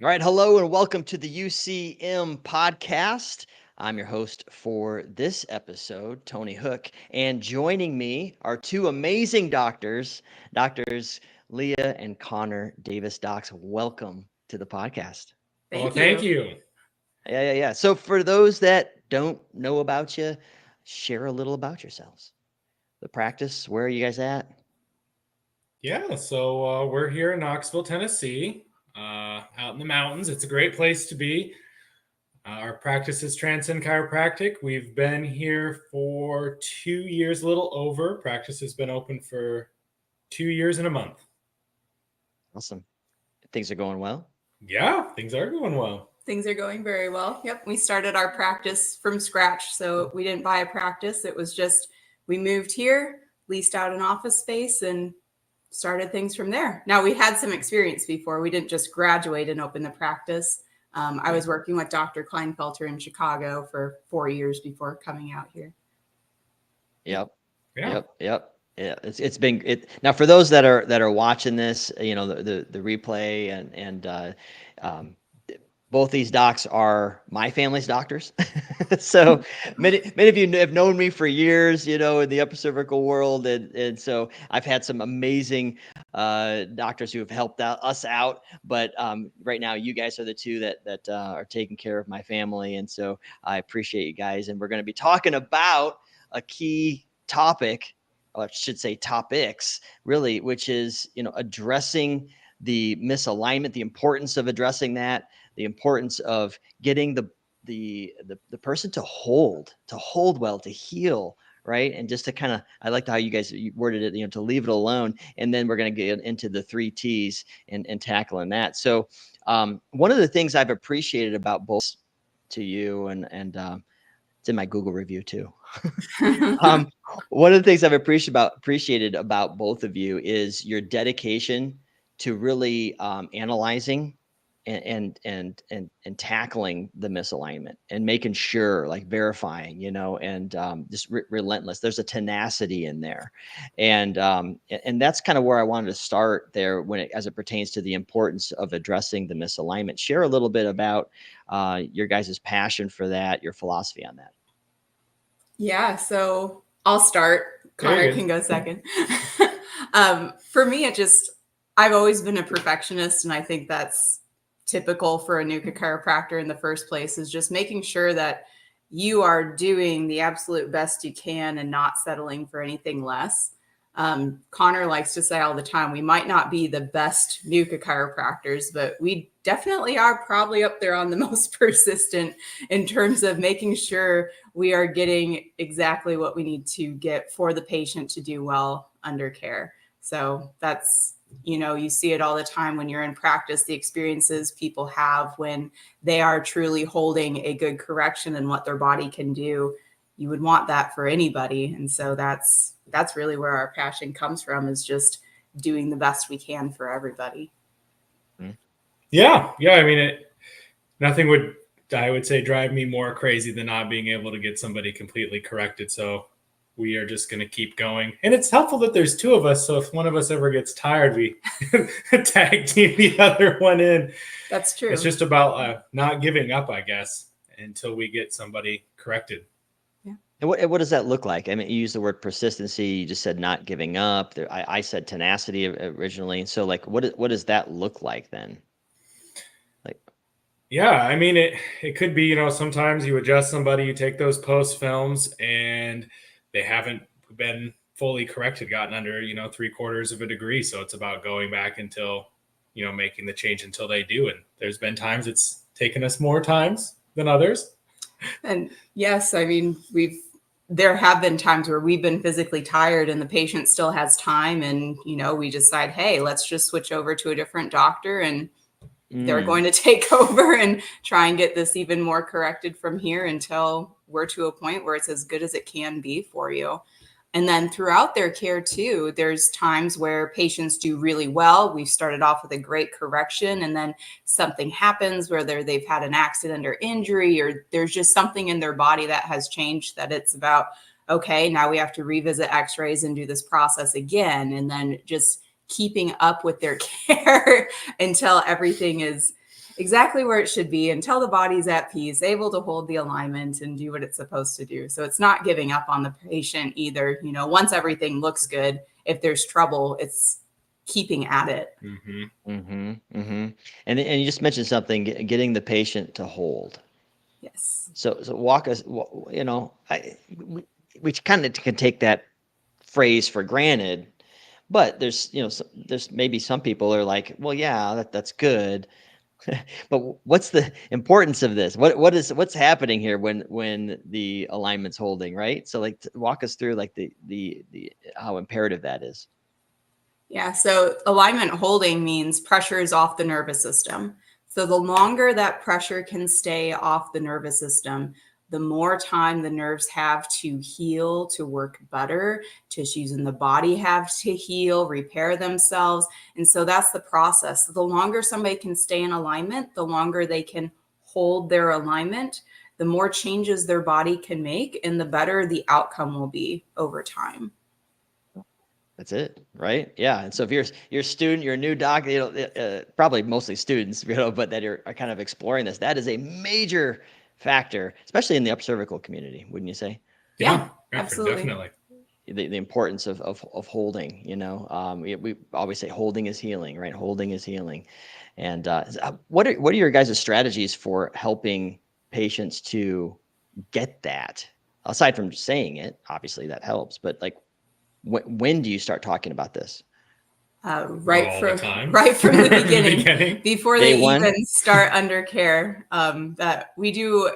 All right, hello and welcome to the UCM podcast. I'm your host for this episode, Tony Hook, and joining me are two amazing doctors Leah and Connor Davis. Docs, welcome to the podcast. Well, Thank thank you. you. Yeah. So for those that don't know about you, share a little about yourselves. The practice, where are you guys at? Yeah, so we're here in Knoxville, Tennessee, out in the mountains. It's a great place to be. Our practice is Transcend Chiropractic. We've been here for 2 years, a little over. Practice has been open for 2 years and a month. Awesome. Things are going well. Yeah, things are going well. Things are going very well. Yep. We started our practice from scratch. So we didn't buy a practice. It was just we moved here, leased out an office space, and started things from there. Now, we had some experience before. We didn't just graduate and open the practice. I was working with Dr. Kleinfelter in Chicago for 4 years before coming out here. Yep. Yeah. Yep. Yeah, it's been it now for those that are watching this, the replay and um, both these docs are my family's doctors. So many of you have known me for years, in the upper cervical world, and so I've had some amazing doctors who have helped us out. But right now, you guys are the two that are taking care of my family, and so I appreciate you guys. And we're going to be talking about a key topic, or I should say topics, really, which is addressing the misalignment, the importance of addressing that, the importance of getting the person to hold well, to heal, right? And just to kind of, I liked how you guys worded it, to leave it alone. And then we're going to get into the 3 T's and tackling that. So one of the things I've appreciated about both to you and it's in my Google review too. One of the things I've appreciated about both of you is your dedication to really analyzing and tackling the misalignment and making sure, like verifying, and just relentless. There's a tenacity in there, and that's kind of where I wanted to start there as it pertains to the importance of addressing the misalignment. Share a little bit about your guys' passion for that, your philosophy on that. Yeah. So I'll start. Connor can go second. For me, I've always been a perfectionist, and I think that's typical for a NUCA chiropractor in the first place, is just making sure that you are doing the absolute best you can and not settling for anything less. Connor likes to say all the time, we might not be the best NUCA chiropractors, but we definitely are probably up there on the most persistent in terms of making sure we are getting exactly what we need to get for the patient to do well under care. So that's, you see it all the time when you're in practice, the experiences people have when they are truly holding a good correction and what their body can do. You would want that for anybody. And so that's really where our passion comes from, is just doing the best we can for everybody. Yeah. I mean, nothing would, I would say, drive me more crazy than not being able to get somebody completely corrected. So we are just going to keep going. And it's helpful that there's two of us. So if one of us ever gets tired, we tag team the other one in. That's true. It's just about not giving up, I guess, until we get somebody corrected. Yeah. And what does that look like? I mean, you use the word persistency. You just said not giving up. I said tenacity originally. And so, like, what does that look like then? Yeah, I mean, it could be, sometimes you adjust somebody, you take those post films, and they haven't been fully corrected, gotten under, 3/4 of a degree. So it's about going back until, making the change until they do. And there's been times it's taken us more times than others. And yes, I mean, there have been times where we've been physically tired and the patient still has time, and, we decide, hey, let's just switch over to a different doctor, and they're going to take over and try and get this even more corrected from here until we're to a point where it's as good as it can be for you. And then throughout their care too, there's times where patients do really well. We've started off with a great correction, and then something happens, whether they've had an accident or injury, or there's just something in their body that has changed, that it's about, okay, now we have to revisit x-rays and do this process again. And then just keeping up with their care until everything is exactly where it should be until the body's at peace, able to hold the alignment and do what it's supposed to do. So it's not giving up on the patient either. You know, once everything looks good, if there's trouble, it's keeping at it. And you just mentioned something, getting the patient to hold. Yes. So walk us, you know, we kind of can take that phrase for granted, but there's, you know, there's maybe some people are like, well, yeah, that's good. But what's the importance of this? What's happening here when the alignment's holding, right? So like walk us through like the how imperative that is. Yeah, so alignment holding means pressure is off the nervous system. So the longer that pressure can stay off the nervous system, the more time the nerves have to heal, to work better, tissues in the body have to heal, repair themselves. And so that's the process. The longer somebody can stay in alignment, the longer they can hold their alignment, the more changes their body can make, and the better the outcome will be over time. That's it, right? Yeah. And so if you're a student, you're a new doc, you know, probably mostly students, you know, but that are kind of exploring this, that is a major factor, especially in the upper cervical community, wouldn't you say? Yeah, absolutely. Definitely. The importance of holding, you know, we always say holding is healing, right? Holding is healing. And what are your guys' strategies for helping patients to get that? Aside from saying it, obviously that helps, but like, when do you start talking about this? Right from the beginning, before they even start under care. That we do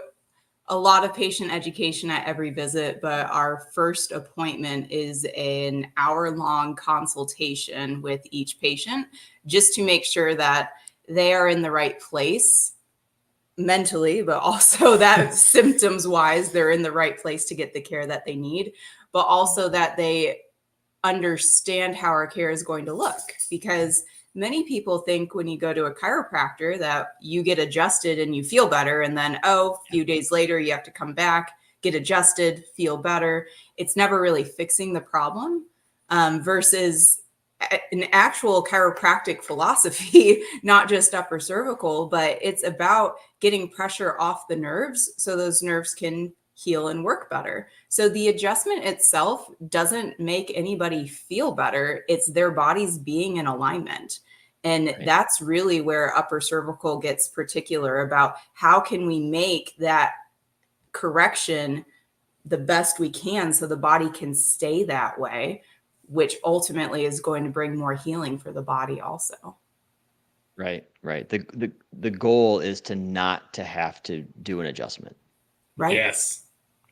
a lot of patient education at every visit, but our first appointment is an hour-long consultation with each patient, just to make sure that they are in the right place mentally, but also that symptoms-wise, they're in the right place to get the care that they need, but also that they understand how our care is going to look. Because many people think when you go to a chiropractor that you get adjusted and you feel better, and then a few days later you have to come back, get adjusted, feel better. It's never really fixing the problem, versus an actual chiropractic philosophy, not just upper cervical, but it's about getting pressure off the nerves so those nerves can heal and work better. So the adjustment itself doesn't make anybody feel better. It's their bodies being in alignment. And that's really where upper cervical gets particular about how can we make that correction the best we can so the body can stay that way, which ultimately is going to bring more healing for the body also. Right. The goal is to not to have to do an adjustment. Right. Yes.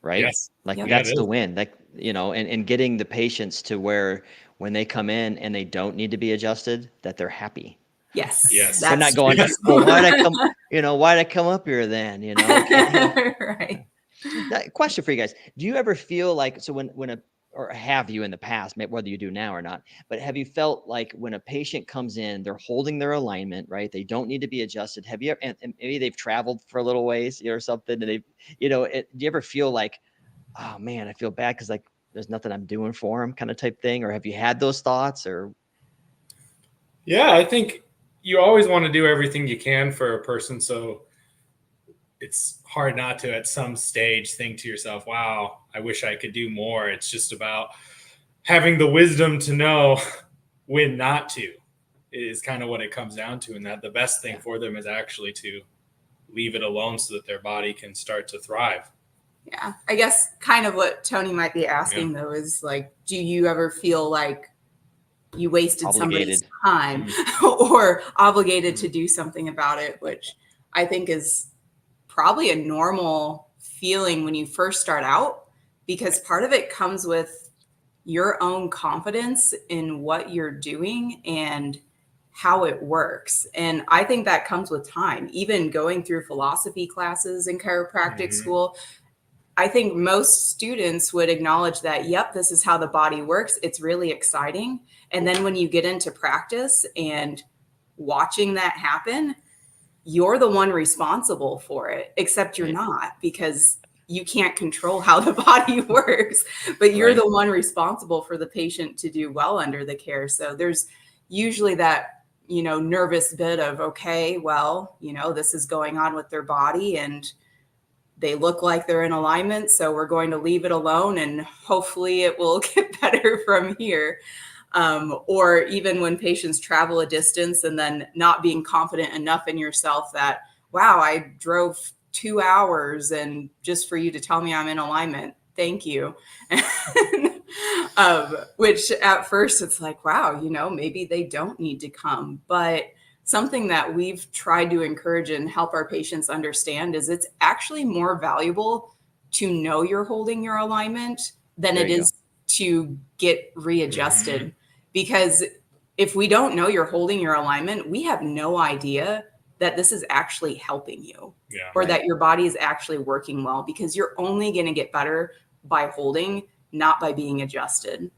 Right. Yes. Like that's the win. Like, you know, and getting the patients to where when they come in and they don't need to be adjusted, that they're happy. Yes. They're not going, well, why'd I come up here then? You know, right. Question for you guys. Do you ever feel like, so or have you in the past, whether you do now or not, but have you felt like when a patient comes in, they're holding their alignment, right? They don't need to be adjusted. Have you ever, and maybe they've traveled for a little ways, you know, or something, and do you ever feel like, oh man, I feel bad because like there's nothing I'm doing for them, kind of type thing? Or have you had those thoughts? Or yeah, I think you always want to do everything you can for a person, so it's hard not to at some stage think to yourself, wow, I wish I could do more. It's just about having the wisdom to know when not to, is kind of what it comes down to. And that the best thing for them is actually to leave it alone so that their body can start to thrive. Yeah. I guess kind of what Tony might be asking though is like, do you ever feel like you wasted somebody's time or obligated to do something about it, which I think is probably a normal feeling when you first start out, because part of it comes with your own confidence in what you're doing and how it works. And I think that comes with time, even going through philosophy classes in chiropractic school. I think most students would acknowledge that, yep, this is how the body works. It's really exciting. And then when you get into practice and watching that happen, you're the one responsible for it, except you're not, because you can't control how the body works, but you're the one responsible for the patient to do well under the care. So there's usually that nervous bit of, okay, well, this is going on with their body and they look like they're in alignment. So we're going to leave it alone and hopefully it will get better from here. Or even when patients travel a distance and then not being confident enough in yourself that, wow, I drove 2 hours and just for you to tell me I'm in alignment. Thank you. Which at first it's like, wow, maybe they don't need to come. But something that we've tried to encourage and help our patients understand is it's actually more valuable to know you're holding your alignment than it is to get readjusted. Mm-hmm. Because if we don't know you're holding your alignment, we have no idea that this is actually helping you or that your body is actually working well, because you're only going to get better by holding, not by being adjusted.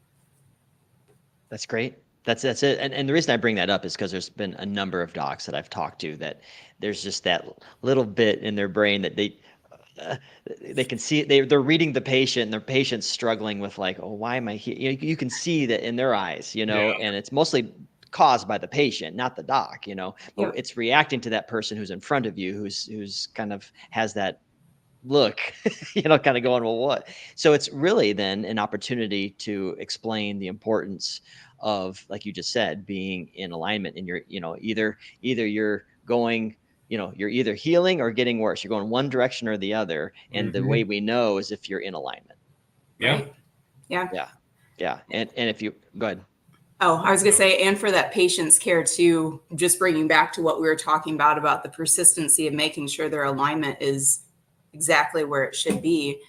That's great. That's it. And the reason I bring that up is because there's been a number of docs that I've talked to that there's just that little bit in their brain that they can see they're reading the patient and their patient's struggling with like, oh, why am I here? You can see that in their eyes, and it's mostly caused by the patient, not the doc, but it's reacting to that person who's in front of you, who's kind of has that look, kind of going, well, what? So it's really then an opportunity to explain the importance of, like you just said, being in alignment, and you're, either you're going, you're either healing or getting worse. You're going one direction or the other. And the way we know is if you're in alignment. Yeah. Right? Yeah. Yeah. Yeah. And if you go ahead. Oh, I was going to say, and for that patient's care too, just bringing back to what we were talking about the persistency of making sure their alignment is exactly where it should be.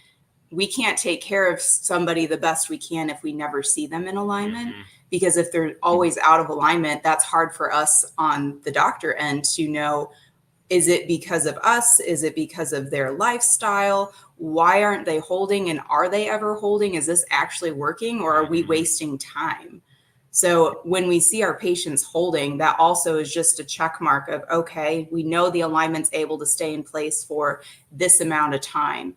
We can't take care of somebody the best we can if we never see them in alignment, because if they're always out of alignment, that's hard for us on the doctor end to know, is it because of us? Is it because of their lifestyle? Why aren't they holding? And are they ever holding? Is this actually working, or are we wasting time? So when we see our patients holding, that also is just a check mark of, okay, we know the alignment's able to stay in place for this amount of time.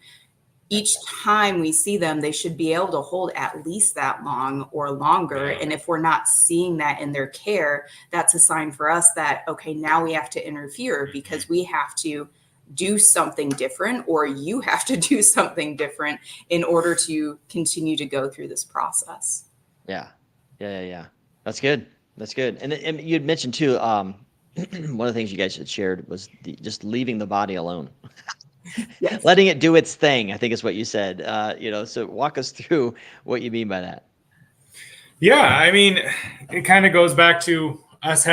Each time we see them, they should be able to hold at least that long or longer. And if we're not seeing that in their care, that's a sign for us that, okay, now we have to interfere, because we have to do something different, or you have to do something different in order to continue to go through this process. Yeah. That's good. And you'd mentioned too, one of the things you guys had shared was just leaving the body alone. Yes. Letting it do its thing, I think is what you said. So walk us through what you mean by that. Yeah, I mean, it kind of goes back to us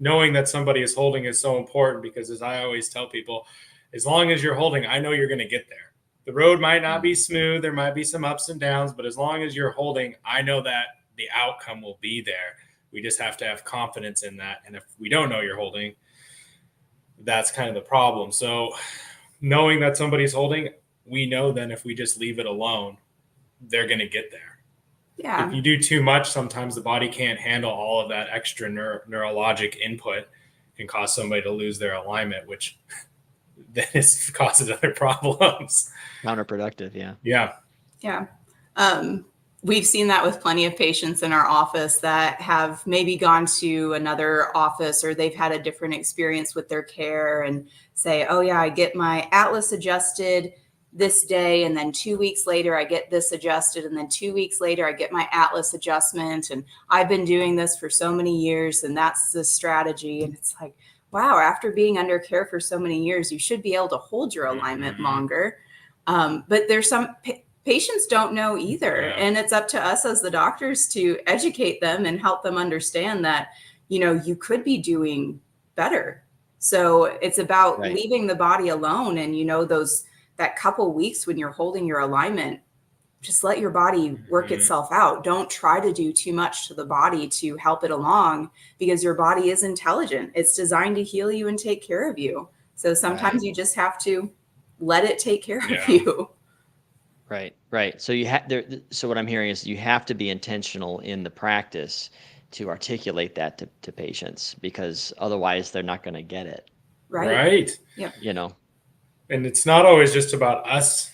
knowing that somebody is holding is so important, because as I always tell people, as long as you're holding, I know you're going to get there. The road might not be smooth. There might be some ups and downs, but as long as you're holding, I know that the outcome will be there. We just have to have confidence in that. And if we don't know you're holding, that's kind of the problem. So knowing that somebody's holding, we know then if we just leave it alone, they're going to get there. Yeah. If you do too much, sometimes the body can't handle all of that extra neurologic input. It can cause somebody to lose their alignment, which then causes other problems. Counterproductive. Yeah. We've seen that with plenty of patients in our office that have maybe gone to another office, or they've had a different experience with their care, and say, oh yeah, I get my Atlas adjusted this day, and then 2 weeks later I get this adjusted, and then 2 weeks later I get my Atlas adjustment, and I've been doing this for so many years, and that's the strategy. And it's like, wow, after being under care for so many years, you should be able to hold your alignment longer. But there's some patients don't know either. And it's up to us as the doctors to educate them and help them understand that, you could be doing better. So it's about leaving the body alone. And, that couple weeks when you're holding your alignment, just let your body work itself out. Don't try to do too much to the body to help it along, because your body is intelligent. It's designed to heal you and take care of you. So sometimes you just have to let it take care of you. Right. So so what I'm hearing is you have to be intentional in the practice to articulate that to patients, because otherwise they're not going to get it. Right. Yep. And it's not always just about us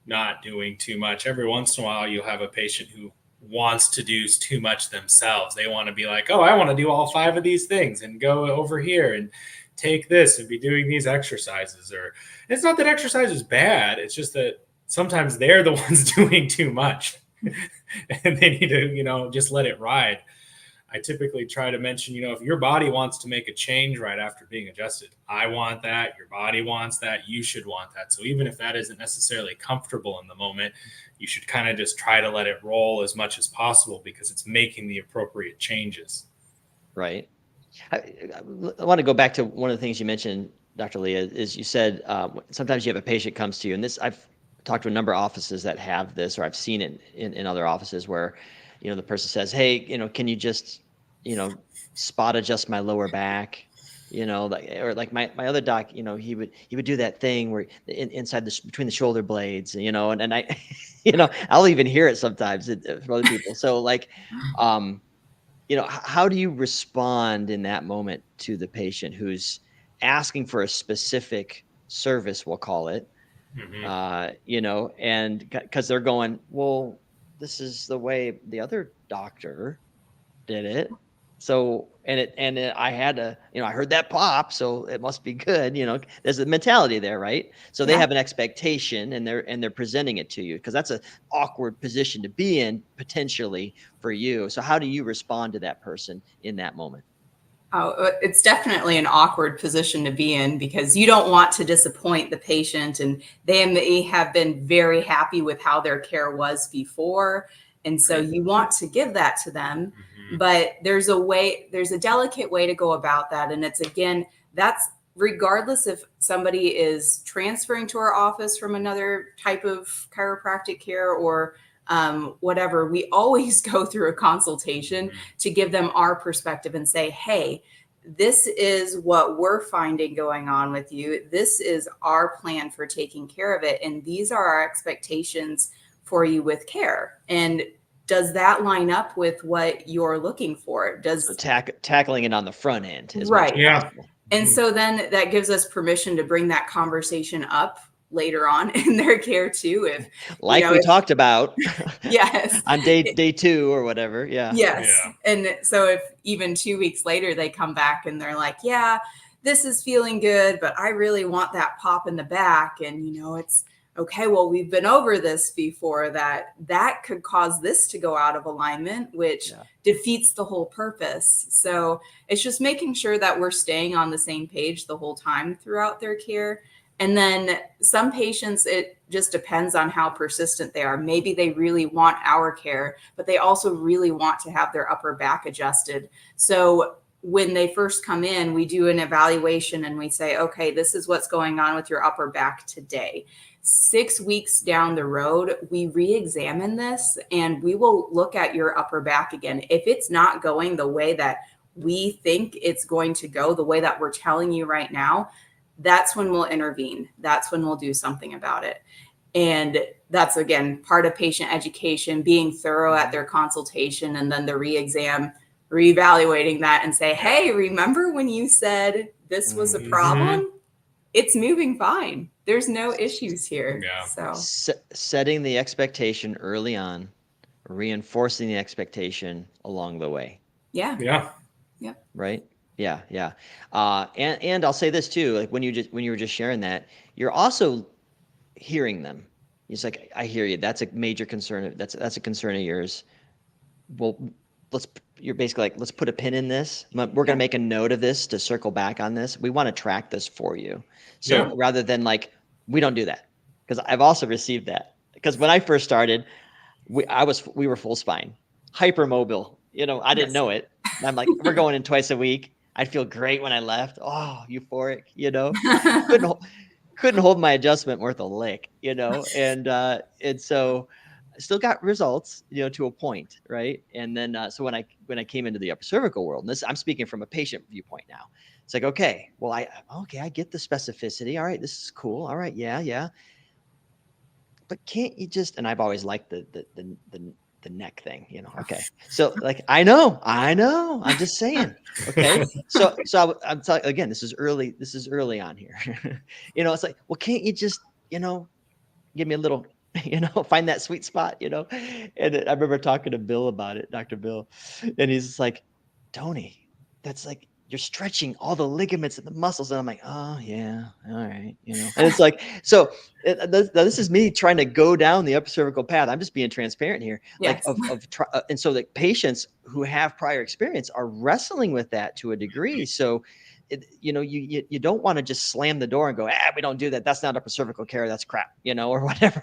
not doing too much. Every once in a while, you'll have a patient who wants to do too much themselves. They want to be like, oh, I want to do all 5 of these things and go over here and take this and be doing these exercises. Or it's not that exercise is bad. It's just that sometimes they're the ones doing too much and they need to, just let it ride. I typically try to mention, if your body wants to make a change right after being adjusted, I want that, your body wants that, you should want that. So even if that isn't necessarily comfortable in the moment, you should kind of just try to let it roll as much as possible because it's making the appropriate changes. Right. I want to go back to one of the things you mentioned, Dr. Leigh, is you said sometimes you have a patient comes to you, and this I've talked to a number of offices that have this, or I've seen it in other offices where, the person says, hey, can you just, spot adjust my lower back, like my other doc, he would do that thing where inside between the shoulder blades, and I, I'll even hear it sometimes from other people. So like, how do you respond in that moment to the patient who's asking for a specific service, we'll call it, and because they're going, well, this is the way the other doctor did it. So, I had to, I heard that pop, so it must be good. There's a mentality there, right? So they have an expectation and they're presenting it to you because that's an awkward position to be in potentially for you. So how do you respond to that person in that moment? Oh, it's definitely an awkward position to be in because you don't want to disappoint the patient, and they may have been very happy with how their care was before. And so you want to give that to them, but there's a delicate way to go about that. And it's, again, that's regardless if somebody is transferring to our office from another type of chiropractic care or whatever, we always go through a consultation to give them our perspective and say, hey, this is what we're finding going on with you. This is our plan for taking care of it. And these are our expectations for you with care. And does that line up with what you're looking for? So tackling it on the front end is right. Yeah. And so then that gives us permission to bring that conversation up later on in their care too. If we talked about yes on day 2 or whatever. Yes. Yeah. And so if even 2 weeks later they come back and they're like, yeah, this is feeling good, but I really want that pop in the back. And it's okay, well, we've been over this before, that could cause this to go out of alignment, which defeats the whole purpose. So it's just making sure that we're staying on the same page the whole time throughout their care. And then some patients, it just depends on how persistent they are. Maybe they really want our care, but they also really want to have their upper back adjusted. So when they first come in, we do an evaluation and we say, okay, this is what's going on with your upper back today. 6 weeks down the road, we re-examine this and we will look at your upper back again. If it's not going the way that we think it's going to go, the way that we're telling you right now, that's when we'll intervene. That's when we'll do something about it. And that's, again, part of patient education, being thorough at their consultation, and then the re-exam, reevaluating that and say, hey, remember when you said this was a problem? It's moving fine. There's no issues here. Yeah. So setting the expectation early on, reinforcing the expectation along the way. Yeah. Yeah. Yep. Right. Yeah. Yeah. And I'll say this too, like when you were just sharing that, you're also hearing them. It's like, I hear you. That's a major concern. That's a concern of yours. Well, you're basically like, let's put a pin in this. We're going to make a note of this to circle back on this. We want to track this for you. So rather than like, we don't do that, because I've also received that, because when I first started, we were full spine, hypermobile, I didn't know it. And I'm like, we're going in twice a week. I'd feel great when I left. Oh, euphoric, couldn't hold my adjustment worth a lick, and so I still got results, to a point, right? And then so when I came into the upper cervical world, and this, I'm speaking from a patient viewpoint now. It's like, okay, well, I get the specificity. All right, this is cool. All right, yeah. But can't you just? And I've always liked the neck thing, Okay, so like I know. I'm just saying. Okay, so I'm telling again. This is early. This is early on here. It's like, well, can't you just give me a little find that sweet spot, And I remember talking to Bill about it, Dr. Bill, and he's just like, Tony, that's like, you're stretching all the ligaments and the muscles. And I'm like, oh yeah. All right. And it's like, so this is me trying to go down the upper cervical path. I'm just being transparent here. Yes. And so the patients who have prior experience are wrestling with that to a degree. So, you don't want to just slam the door and go, we don't do that. That's not upper cervical care. That's crap, or whatever,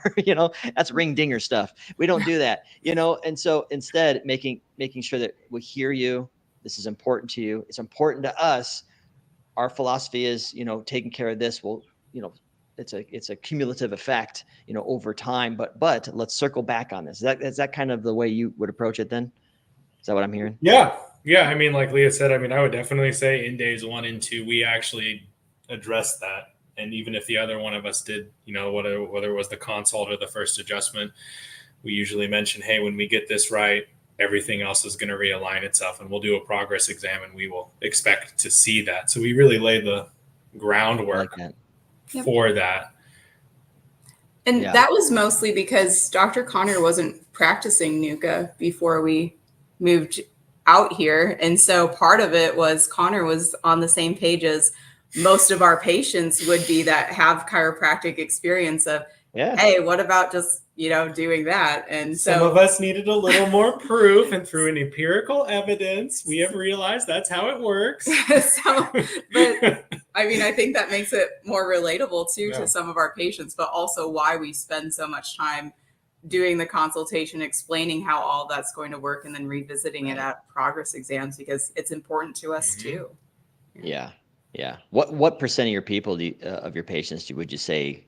that's ring dinger stuff. We don't do that, and so instead making sure that we hear you. This is important to you. It's important to us. Our philosophy is, taking care of this will, it's a cumulative effect, over time, but let's circle back on this. Is that kind of the way you would approach it then? Is that what I'm hearing? Yeah. Yeah. I mean, like Leah said, I would definitely say in days 1 and 2, we actually addressed that. And even if the other one of us did, whether it was the consult or the first adjustment, we usually mention, hey, when we get this right, everything else is going to realign itself, and we'll do a progress exam and we will expect to see that. So we really lay the groundwork for that. And that was mostly because Dr. Connor wasn't practicing NUCA before we moved out here. And so part of it was Connor was on the same page as most of our patients would be that have chiropractic experience of, hey, what about just, doing that? And so some of us needed a little more proof, and through an empirical evidence, we have realized that's how it works. But I think that makes it more relatable too to some of our patients, but also why we spend so much time doing the consultation, explaining how all that's going to work, and then revisiting it at progress exams, because it's important to us too. Yeah. What percent of your people of your patients would you say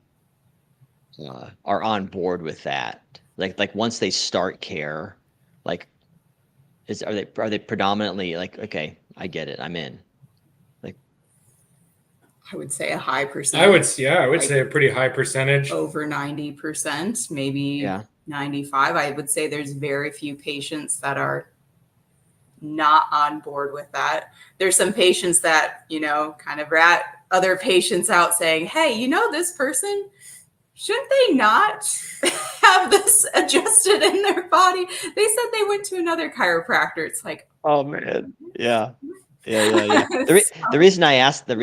are on board with that? Like once they start care, like are they predominantly like, okay, I get it, I'm in? Like, I would say a high percentage. I would say a pretty high percentage, over 90%, maybe 95. I would say there's very few patients that are not on board with that. There's some patients that, kind of rat other patients out saying, hey, this person, shouldn't they not have this adjusted in their body? They said they went to another chiropractor. It's like, oh man. Yeah. The reason I asked that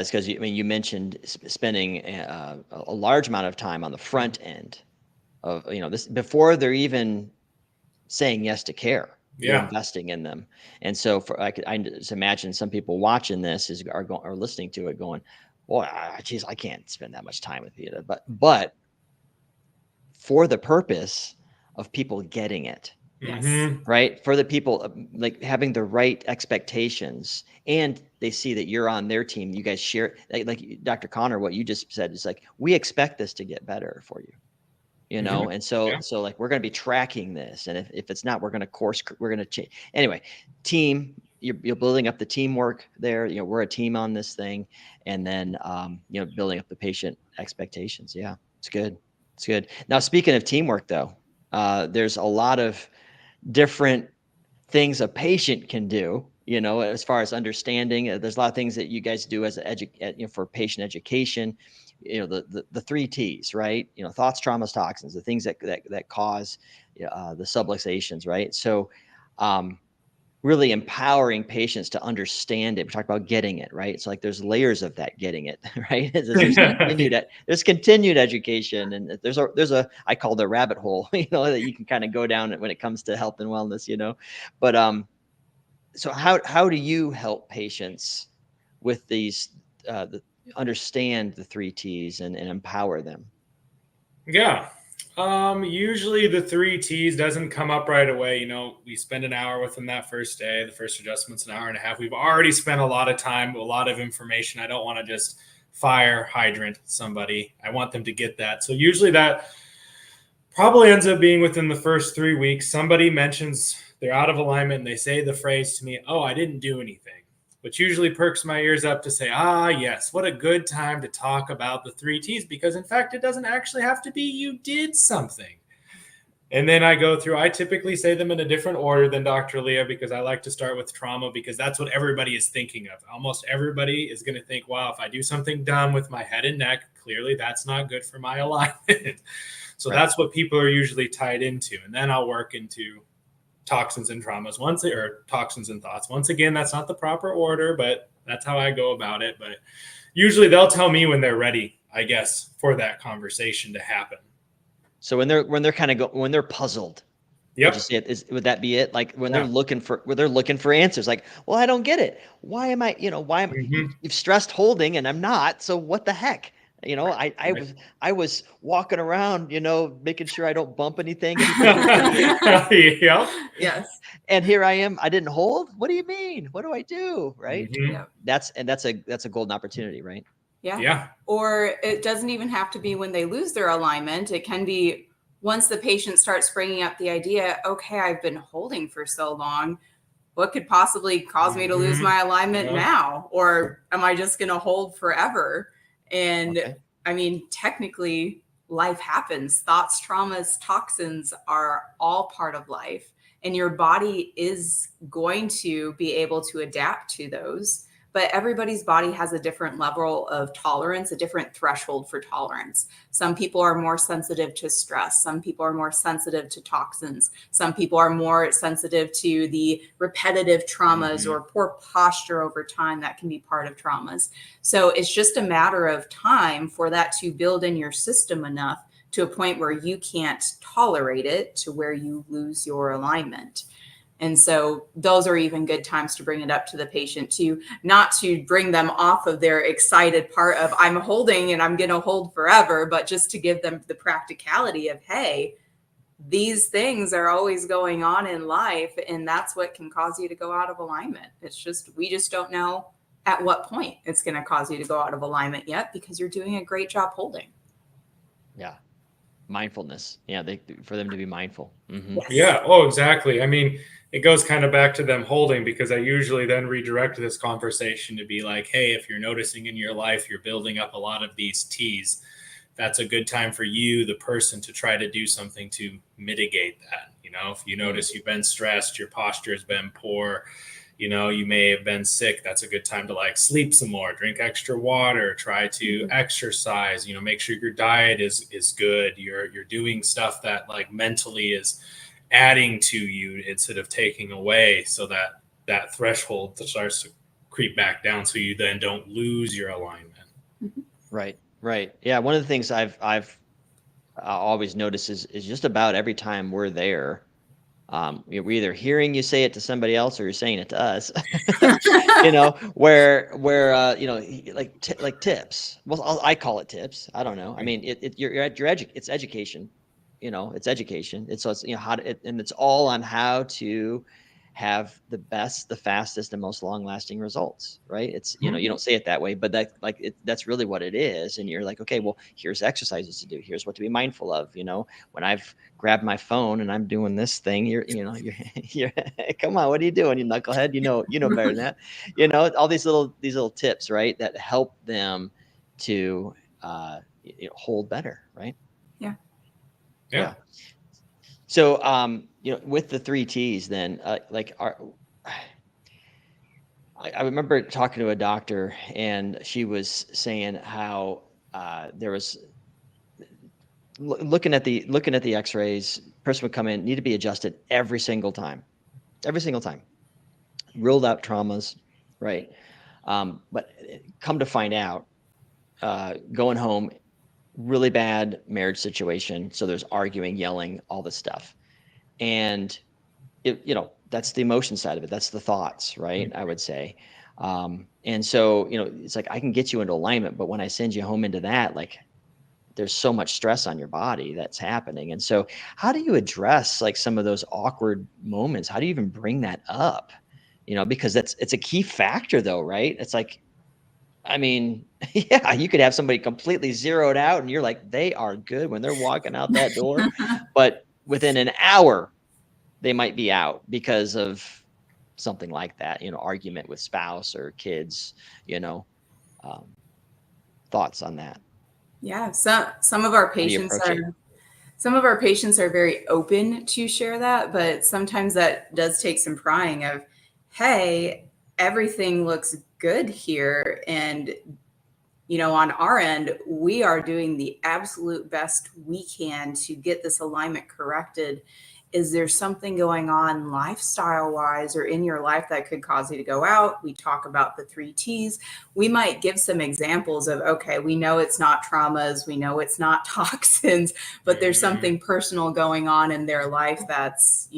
is because you mentioned spending a large amount of time on the front end of this before they're even saying yes to care. You're investing in them, and so I just imagine some people watching this are listening to it going, boy, geez, I can't spend that much time with you. But for the purpose of people getting it. yes, Right. For the people like having the right expectations, and they see that you're on their team. You guys share, like Dr. Connor, what you just said is like, we expect this to get better for you, and so like, we're going to be tracking this. And if it's not, we're going to change. Anyway, team, you're building up the teamwork there. We're a team on this thing. And then, building up the patient expectations. Yeah, it's good. It's good. Now, speaking of teamwork though, there's a lot of different things a patient can do, as far as understanding. There's a lot of things that you guys do as for patient education, the 3 T's, right? Thoughts, traumas, toxins, the things that cause the subluxations, right? So really empowering patients to understand it. We talked about getting it, right? So like there's layers of that getting it, right? There's continued education, and there's a I call the rabbit hole, that you can kind of go down when it comes to health and wellness, But so how do you help patients with these understand the 3 T's and empower them? Yeah. Usually the 3 T's doesn't come up right away. We spend an hour with them that first day. The first adjustment's an hour and a half. We've already spent a lot of time, a lot of information. I don't want to just fire hydrant somebody. I want them to get that. So usually that probably ends up being within the first 3 weeks. Somebody mentions they're out of alignment and they say the phrase to me, oh, I didn't do anything. Which usually perks my ears up to say, yes, what a good time to talk about the 3 T's, because in fact, it doesn't actually have to be you did something. And then I typically say them in a different order than Dr. Leah, because I like to start with trauma, because that's what everybody is thinking of. Almost everybody is going to think, wow, if I do something dumb with my head and neck, clearly that's not good for my alignment. So Right. that's what people are usually tied into. And then I'll work into toxins and traumas or toxins and thoughts. Once again, that's not the proper order, but that's how I go about it. But usually they'll tell me when they're ready, I guess, for that conversation to happen. So when they're when they're puzzled, Yep. would you say would that be it? Like when they're looking for answers, like, well, I don't get it. Why am I, you've stressed holding and I'm not. So what the heck? I was walking around, making sure I don't bump anything. Yep. Yes. And here I am. I didn't hold. What do you mean? What do I do? Right. Mhm. Yeah. That's a golden opportunity, right? Yeah. Yeah. Or it doesn't even have to be when they lose their alignment. It can be once the patient starts bringing up the idea, okay, I've been holding for so long. What could possibly cause me to lose my alignment now? Or am I just going to hold forever? And Okay. I mean, technically, life happens. Thoughts, traumas, toxins are all part of life. And your body is going to be able to adapt to those. But everybody's body has a different level of tolerance, a different threshold for tolerance. Some people are more sensitive to stress. Some people are more sensitive to toxins. Some people are more sensitive to the repetitive traumas or poor posture over time that can be part of traumas. So it's just a matter of time for that to build in your system enough to a point where you can't tolerate it to where you lose your alignment. And so those are even good times to bring it up to the patient, to not to bring them off of their excited part of I'm holding and I'm going to hold forever, but just to give them the practicality of, hey, these things are always going on in life. And that's what can cause you to go out of alignment. It's just, we just don't know at what point it's going to cause you to go out of alignment yet, because you're doing a great job holding. Yeah. Mindfulness. Yeah. For them to be mindful. Mm-hmm. Yes. Yeah. Oh, exactly. I mean, it goes kind of back to them holding, because I usually then redirect this conversation to be like, hey, if you're noticing in your life, you're building up a lot of these T's, that's a good time for you, the person, to try to do something to mitigate that. If you notice you've been stressed, your posture has been poor, you may have been sick, that's a good time to like sleep some more, drink extra water, try to exercise, make sure your diet is good. You're doing stuff that like mentally is adding to you instead of taking away, so that threshold starts to creep back down, so you then don't lose your alignment. Right. Yeah. One of the things I've always noticed is just about every time we're there, we're either hearing you say it to somebody else or you're saying it to us. where like tips. Well, I call it tips. I don't know. I mean, it's education. It's education. It's and it's all on how to have the best, the fastest, and most long-lasting results, right? It's you don't say it that way, but that's really what it is. And you're like, okay, well, here's exercises to do. Here's what to be mindful of. When I've grabbed my phone and I'm doing this thing, you're come on, what are you doing, you knucklehead? You know better than that. All these little tips, right, that help them to hold better, right? Yeah. So, with the 3 T's, then, I remember talking to a doctor, and she was saying how there was looking at the X-rays. Person would come in, need to be adjusted every single time, ruled out traumas, right? But come to find out, going home, really bad marriage situation. So there's arguing, yelling, all this stuff. And that's the emotion side of it. That's the thoughts, right? I would say. And so, it's like, I can get you into alignment, but when I send you home into that, like, there's so much stress on your body that's happening. And so how do you address like some of those awkward moments? How do you even bring that up? Because it's a key factor though, right? It's like, I mean, yeah, you could have somebody completely zeroed out and you're like, they are good when they're walking out that door, but within an hour, they might be out because of something like that, argument with spouse or kids, thoughts on that. Yeah. Some of our patients are very open to share that, but sometimes that does take some prying of, hey, everything looks good here. And on our end, we are doing the absolute best we can to get this alignment corrected. Is there something going on lifestyle wise or in your life that could cause you to go out? We talk about the 3 T's. We might give some examples of, okay, we know it's not traumas. We know it's not toxins, but there's something personal going on in their life that's,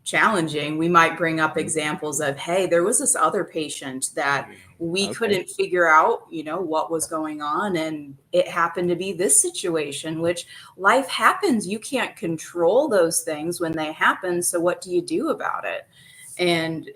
challenging. We might bring up examples of, hey, there was this other patient that we couldn't figure out, what was going on. And it happened to be this situation, which life happens. You can't control those things when they happen. So what do you do about it? And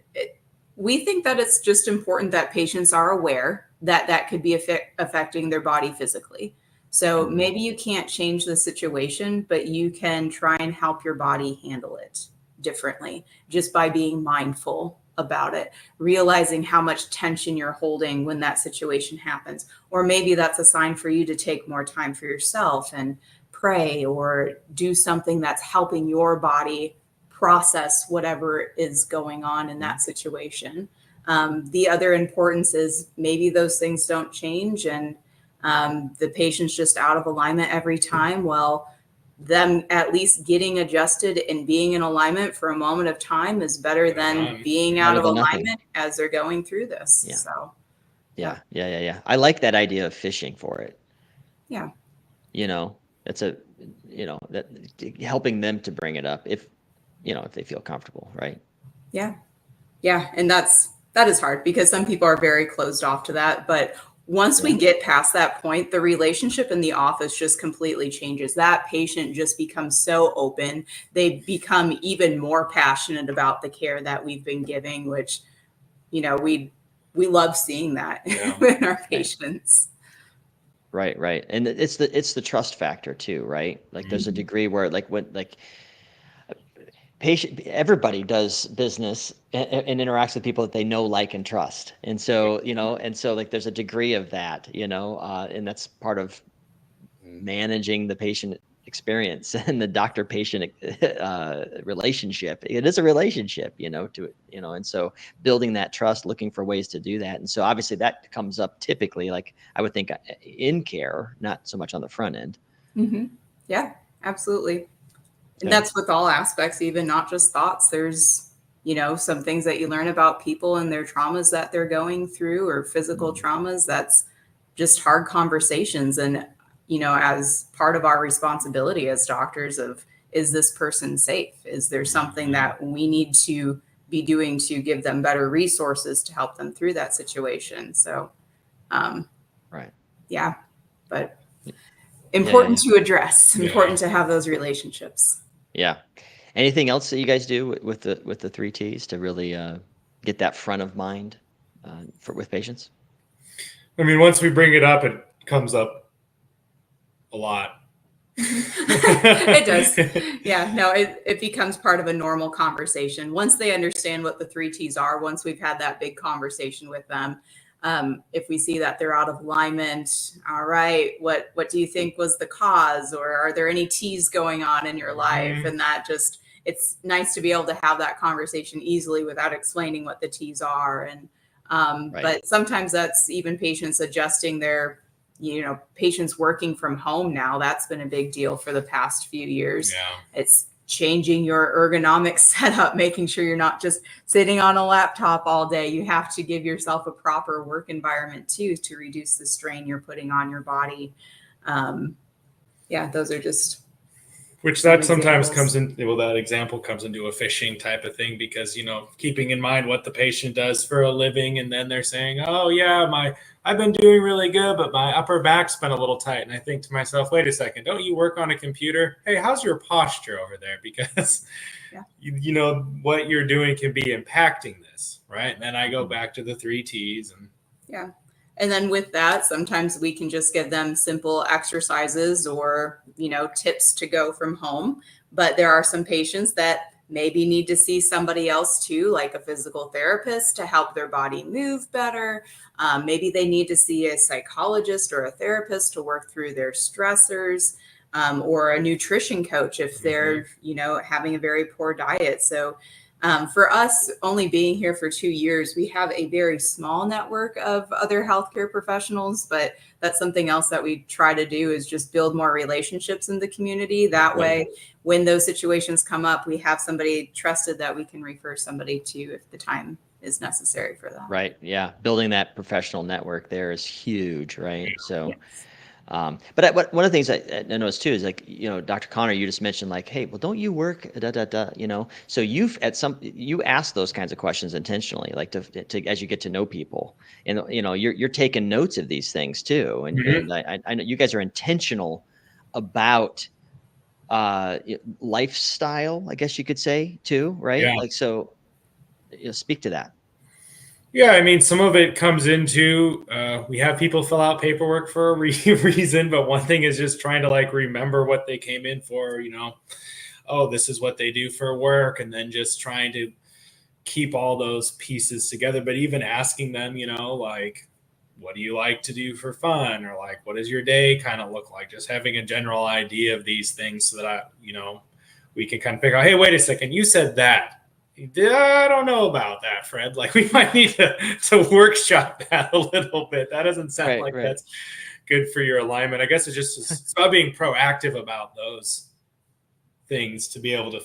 we think that it's just important that patients are aware that that could be affecting their body physically. So maybe you can't change the situation, but you can try and help your body handle it differently just by being mindful about it, realizing how much tension you're holding when that situation happens. Or maybe that's a sign for you to take more time for yourself and pray or do something that's helping your body process whatever is going on in that situation. The other importance is maybe those things don't change and the patient's just out of alignment every time. Well, them at least getting adjusted and being in alignment for a moment of time is better than being out of alignment as they're going through this. Yeah. So yeah. I like that idea of fishing for it. Yeah. It's that helping them to bring it up if they feel comfortable, right? Yeah. And that is hard because some people are very closed off to that, but once we get past that point, the relationship in the office just completely changes. That patient just becomes so open. They become even more passionate about the care that we've been giving, which, we love seeing that in our patients. Right. And it's the trust factor too, right? Like there's a degree where everybody does business and interacts with people that they know, like, and trust. And so, there's a degree of that, and that's part of managing the patient experience and the doctor-patient relationship. It is a relationship, and so building that trust, looking for ways to do that. And so obviously that comes up typically, like I would think in care, not so much on the front end. Mm-hmm. Yeah, absolutely. And that's with all aspects, even not just thoughts. There's, some things that you learn about people and their traumas that they're going through or physical traumas. That's just hard conversations. And, as part of our responsibility as doctors of, is this person safe? Is there something that we need to be doing to give them better resources to help them through that situation? So, right. Yeah, but important to address, important to have those relationships. Yeah. Anything else that you guys do with the 3 T's to really get that front of mind with patients? I mean, once we bring it up, it comes up a lot. It does. Yeah, no, it becomes part of a normal conversation. Once they understand what the 3 T's are, once we've had that big conversation with them, if we see that they're out of alignment, all right, what do you think was the cause? Or are there any T's going on in your life? And that just, it's nice to be able to have that conversation easily without explaining what the T's are. And, but sometimes that's even patients adjusting their, patients working from home now. That's been a big deal for the past few years. Yeah. It's changing your ergonomic setup, making sure you're not just sitting on a laptop all day. You have to give yourself a proper work environment too, to reduce the strain you're putting on your body. Those are just, which that sometimes comes in. Well, that example comes into a fishing type of thing because, keeping in mind what the patient does for a living. And then they're saying, oh yeah, I've been doing really good, but my upper back's been a little tight. And I think to myself, wait a second, don't you work on a computer? Hey, how's your posture over there? Because, what you're doing can be impacting this, right? And then I go back to the 3 T's. And then with that, sometimes we can just give them simple exercises or, tips to go from home. But there are some patients that maybe need to see somebody else too, like a physical therapist to help their body move better. Maybe they need to see a psychologist or a therapist to work through their stressors, or a nutrition coach if they're, having a very poor diet. So For us, only being here for 2 years, we have a very small network of other healthcare professionals, but that's something else that we try to do is just build more relationships in the community. That way, when those situations come up, we have somebody trusted that we can refer somebody to if the time is necessary for that. Right. Yeah. Building that professional network there is huge. Right. So, Yes. but one of the things I noticed too is like, Dr. Connor, you just mentioned like, hey, well, don't you work, so you ask those kinds of questions intentionally, like to as you get to know people, and, you're taking notes of these things too. And I know you guys are intentional about, lifestyle, I guess you could say too, right? Yeah. Like, so, speak to that. Yeah, I mean, some of it comes into we have people fill out paperwork for a reason, but one thing is just trying to like remember what they came in for, oh, this is what they do for work, and then just trying to keep all those pieces together. But even asking them, like, what do you like to do for fun? Or like, what does your day kind of look like? Just having a general idea of these things so that we can kind of figure out, hey, wait a second, you said that. I don't know about that, Fred. Like, we might need to workshop that a little bit. That doesn't sound like that's good for your alignment. I guess it's about being proactive about those things to be able to,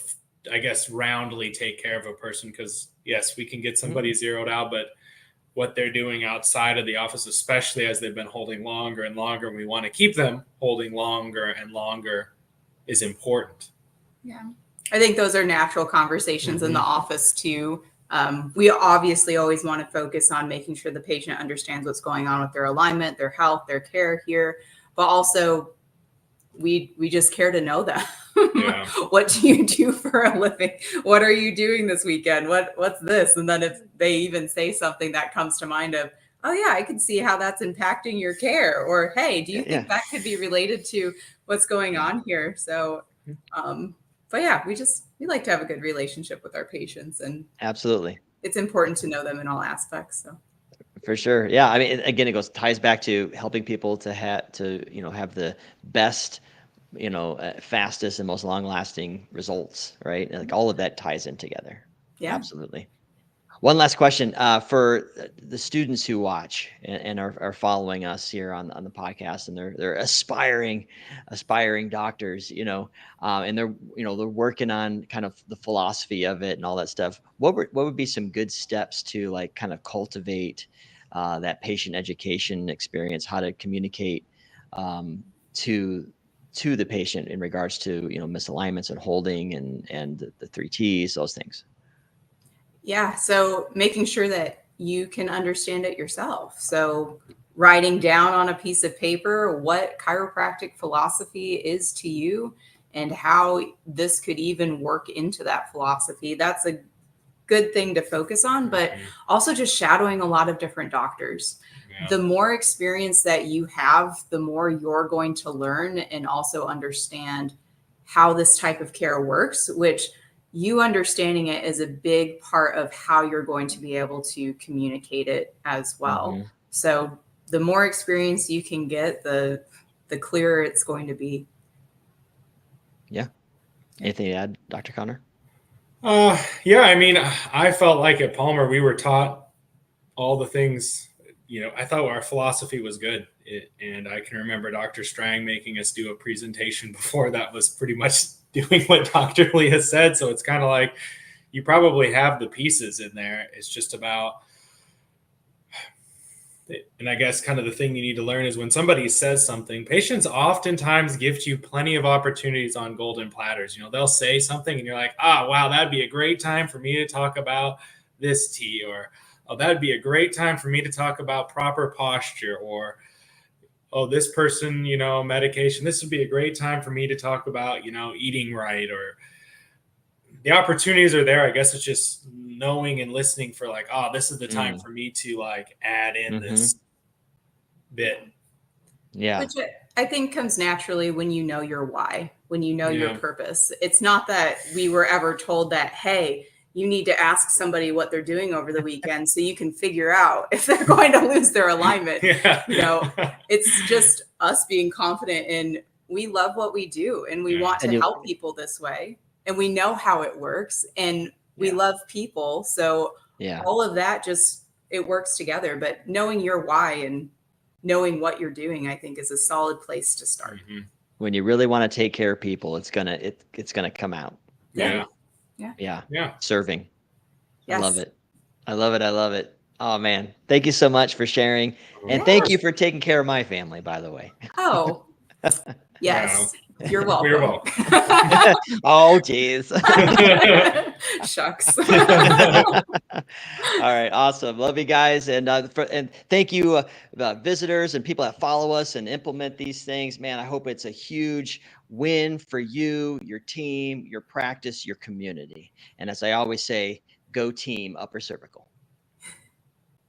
I guess, roundly take care of a person. Because yes, we can get somebody zeroed out, but what they're doing outside of the office, especially as they've been holding longer and longer, and we want to keep them holding longer and longer, is important. Yeah. I think those are natural conversations in the office too. We obviously always want to focus on making sure the patient understands what's going on with their alignment, their health, their care here, but also we just care to know them. Yeah. What do you do for a living? What are you doing this weekend? What's this? And then if they even say something that comes to mind of, oh yeah, I can see how that's impacting your care, or hey, do you think that could be related to what's going on here? So, but yeah, we like to have a good relationship with our patients, and absolutely, it's important to know them in all aspects. So, for sure, yeah. I mean, again, it ties back to helping people to have the best, fastest and most long-lasting results, right? And like all of that ties in together. Yeah, absolutely. One last question for the students who watch and are following us here on the podcast, and they're aspiring doctors, and they're they're working on kind of the philosophy of it and all that stuff. What would be some good steps to like kind of cultivate that patient education experience, how to communicate to the patient in regards to misalignments and holding and the 3 T's, those things? Yeah. So making sure that you can understand it yourself. So writing down on a piece of paper what chiropractic philosophy is to you and how this could even work into that philosophy. That's a good thing to focus on, but also just shadowing a lot of different doctors. Yeah. The more experience that you have, the more you're going to learn and also understand how this type of care works, which you understanding it is a big part of how you're going to be able to communicate it as well. So the more experience you can get, the clearer it's going to be. Yeah. Anything to add, Dr. Connor? Yeah, I mean, I felt like at Palmer, we were taught all the things, I thought our philosophy was good. And I can remember Dr. Strang making us do a presentation before that was pretty much doing what Dr. Lee has said. So it's kind of like you probably have the pieces in there. It's just about, and I guess kind of the thing you need to learn is when somebody says something, patients oftentimes give you plenty of opportunities on golden platters. They'll say something and you're like, wow, that'd be a great time for me to talk about this T, or, oh, that'd be a great time for me to talk about proper posture, or, oh, this person, medication, this would be a great time for me to talk about, eating right, or the opportunities are there. I guess it's just knowing and listening for like, oh, this is the time for me to like add in this bit. Yeah. Which I think comes naturally when you know your why, when you know your purpose. It's not that we were ever told that, hey, you need to ask somebody what they're doing over the weekend so you can figure out if they're going to lose their alignment. It's just us being confident in we love what we do and we want to help people this way, and we know how it works, and We love people. So Yeah. all of that just, it works together. But knowing your why and knowing what you're doing, I think is a solid place to start. When you really want to take care of people, it's gonna come out. Yeah. Serving. Yes. I love it. I love it. I love it. Oh man. Thank you so much for sharing. And Yes. thank you for taking care of my family, by the way. Oh, yes. You're welcome. You're welcome. Oh, geez. Shucks. All right, awesome. Love you guys, and thank you, visitors and people that follow us and implement these things. Man, I hope it's a huge win for you, your team, your practice, your community. And as I always say, go team upper cervical.